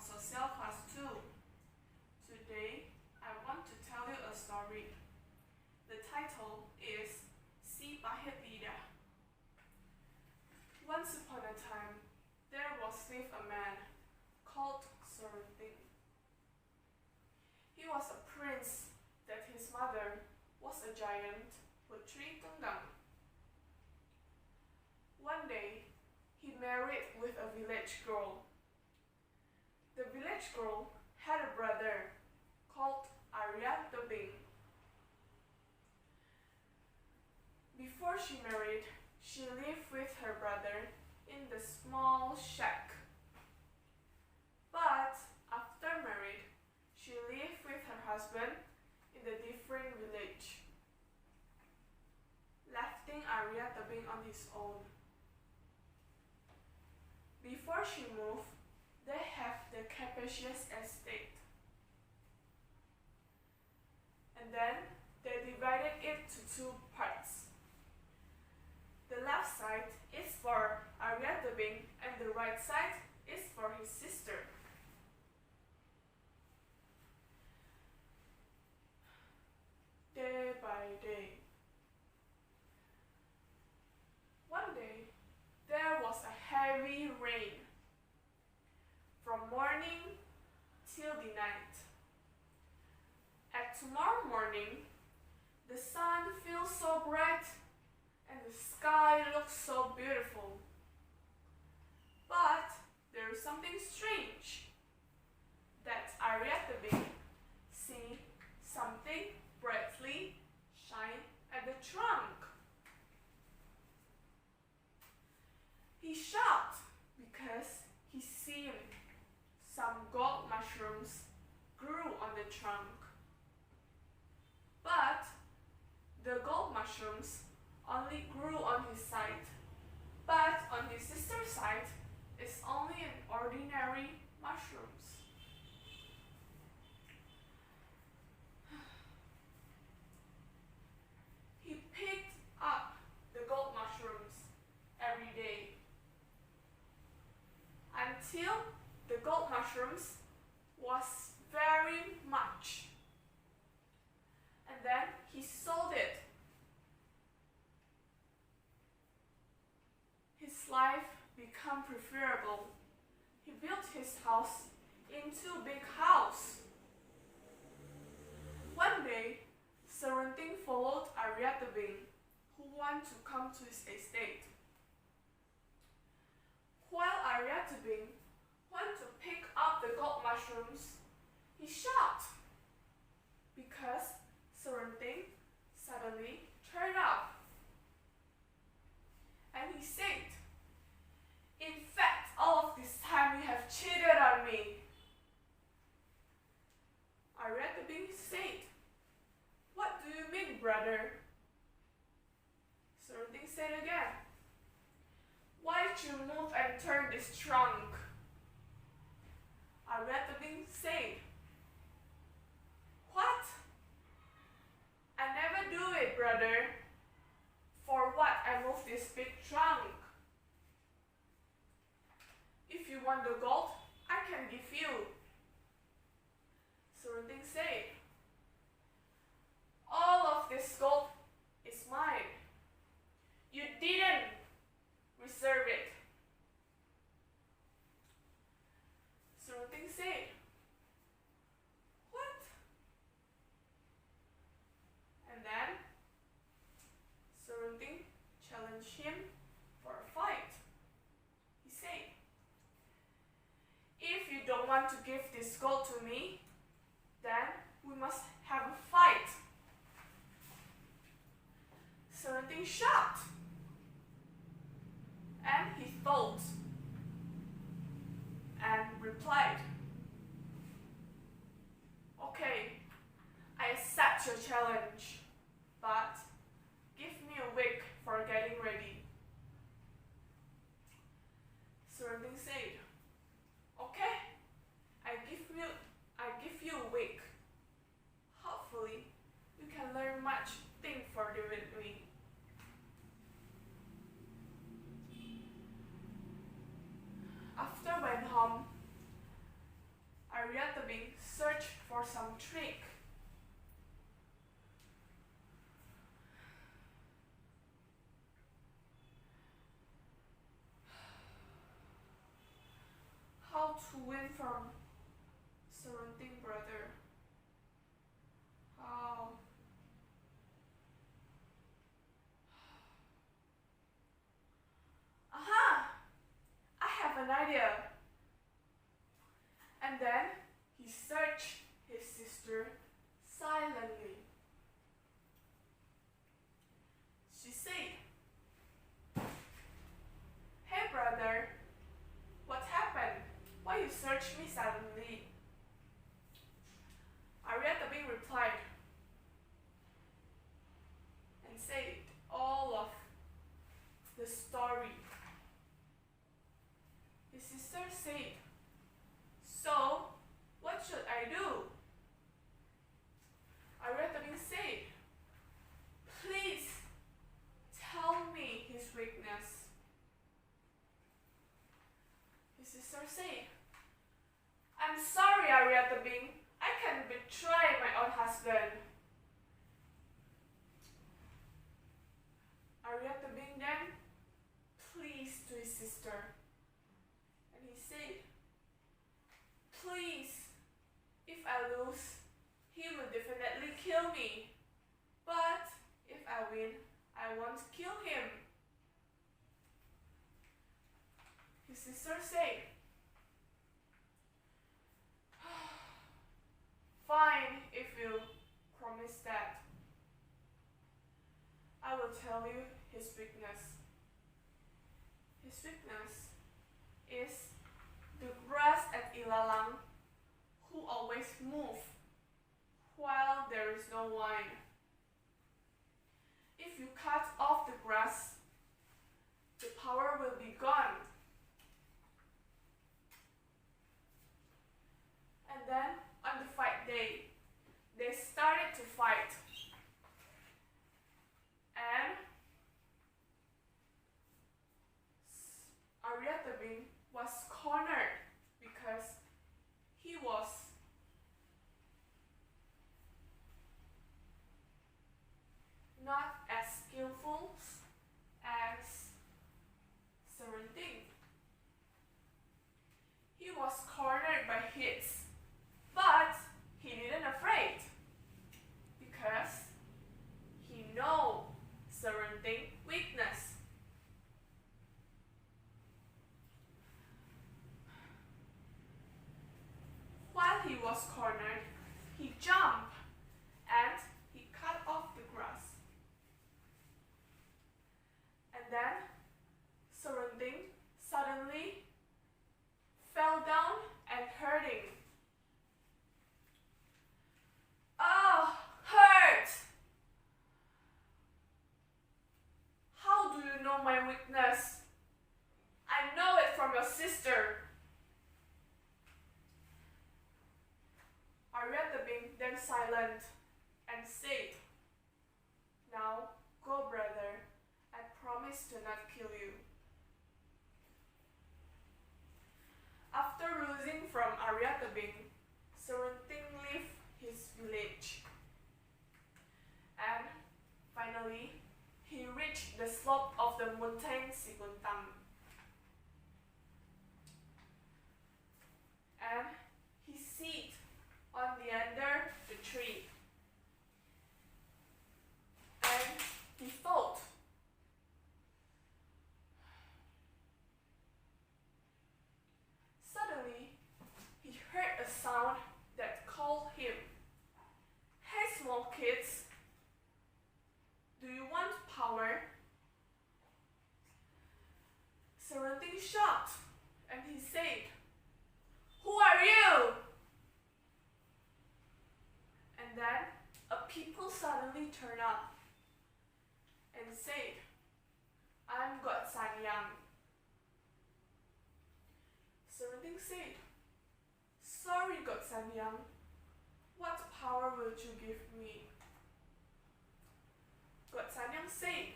Social Class 2. Today, I want to tell you a story. The title is Pahit Lidah. Once upon a time, there lived a man called Deline. He was a prince that his mother was a giant Putri Tunggang. One day, he married with a village girl. The village girl had a brother called Bince. Before she married, she lived with her brother in the small shack. But after married, she lived with her husband in the different village, leaving Bince on his own. Before she moved, they have the capacious estate. And then they divided it to two parts. The left side is for Bince and the right side is for his sister. Day by day. One day, there was a heavy rain from morning till the night. At tomorrow morning, the sun feels so bright and the sky looks so beautiful. But there is something strange. That Bince see something brightly shine at the trunk. He shocked because he seen some gold mushrooms grew on the trunk. But the gold mushrooms only grew on his side, but on his sister's side is only an ordinary mushrooms. He picked up the gold mushrooms every day until the gold mushrooms was very much. And then he sold it. His life became preferable. He built his house into a big house. One day, Bince followed Bince, who wanted to come to his estate. While Bince went to pick up the gold mushrooms, he shocked because Bince suddenly turned up. And he said, "In fact, all of this time you have cheated on me." Bince said, "What do you mean, brother?" Bince said again, "Why'd you move and turn this trunk?" Bince said, "What? I never do it, brother. For what I moved this big trunk? If you want the gold, I can give you." Bince said, "All of this gold is mine. You didn't reserve it." Bince said, "What?" And then Bince challenged him for a fight. He said, "If you don't want to give this gold to me, then we must have a fight." Bince shocked. And he thought and replied, "Okay, I accept your challenge, but give me a week for getting ready." Bince said, "Okay, I give you a week. Hopefully, you can learn much thing further with me." how to win from surrounding brother. How? Aha! I have an idea. And then he searched his sister silently. She said, "Hey brother, what happened? Why you search me silently?" Arietta Bing replied and said all of the story. His sister said, "So, what should I do?" Arietta Bing said, "Please tell me his weakness." His sister said, "I'm sorry, Arietta Bing. I can betray my own husband." Arietta Bing then pleased to his sister, and he said, "Please, if I lose, he will definitely kill me. But if I win, I won't kill him." His sister said, "Fine, if you promise that. I will tell you his weakness. His weakness is the grass at Ilalang, who always move while there is no wine. If you cut off the grass, the power will be gone." And then on the fight day, they started to fight. And Arietta Bing was cornered because he was not as skillful as Serending. He was cornered by hits, but he didn't afraid because he know Serending weakness. While he was cornered, he jumped and he cut off the grass. And then Serending suddenly fell down and hurting. "Oh, hurt! How do you know my weakness? I know it from your sister." Arietta Bing then silent and said, "Now go, brother. I promise to not kill you." After losing from Arietta Bing, Serending left his village. And finally, he reached the slope of the mountain Sikuntang. And he sat on the under the tree. And he thought, suddenly, he heard a sound that called him. "Hey, small kids, do you want power?" Serending shocked, and he said, "Who are you?" And then a people suddenly turned up and said, "I'm God Sanyang." Serending said, "Sorry, God Sanyang, what power will you give me?" God Sanyang said,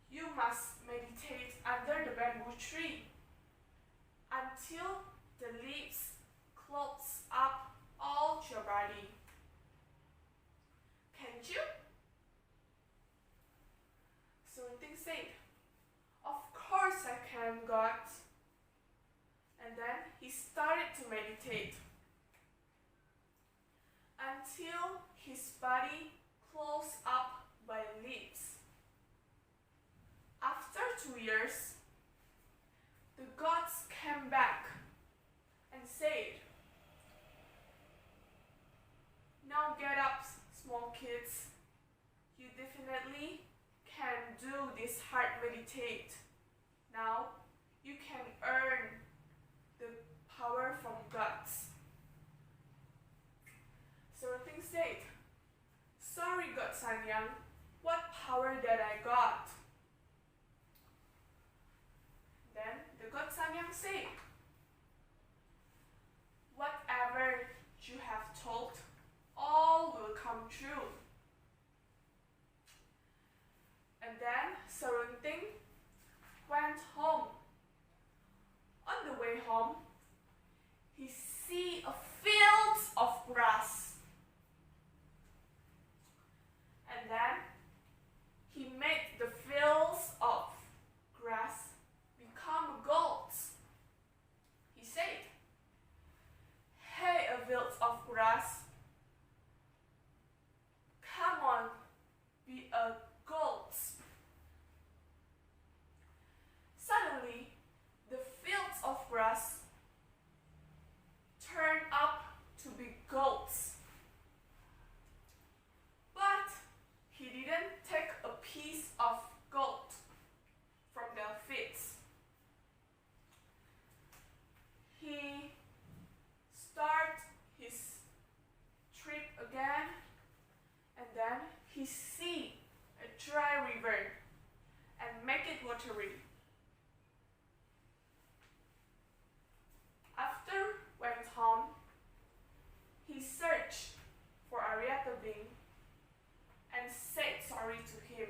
"You must meditate under the bamboo tree until the leaves close up all your body. Can't you?" Serending said, "Of course I can, God." state until his body closed up by leaves. After 2 years, the gods came back and said, "Now get up, small kids. You definitely can do this hard meditate. Now you can earn the power from gods." Something said, "Sorry, God Sanyang, what power that I got?" Then the God Sanyang said, "Whatever you have told, all will come true." And then Sarunting went home. On the way home, he see a field of grass. And then he made the fields of grass become goats. He said, "Hey, a field of grass, come on, be a goat." Suddenly, the fields of grass turned up to be goats. But he didn't take a piece of gold from their feet. He started his trip again, and then he see a dry river and make it watery. After went home, he searched for Aryabing and said sorry to him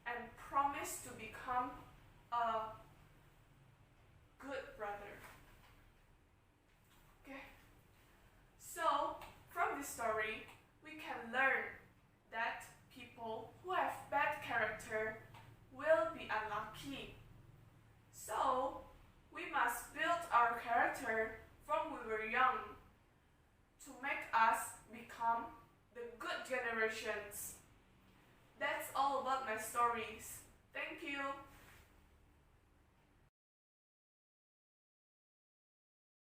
and promised to become a good brother. Okay. So from this story, we can learn that people who have bad character will be unlucky. So we must build our character from we were young to make us become the good generations. That's all about my stories. Thank you.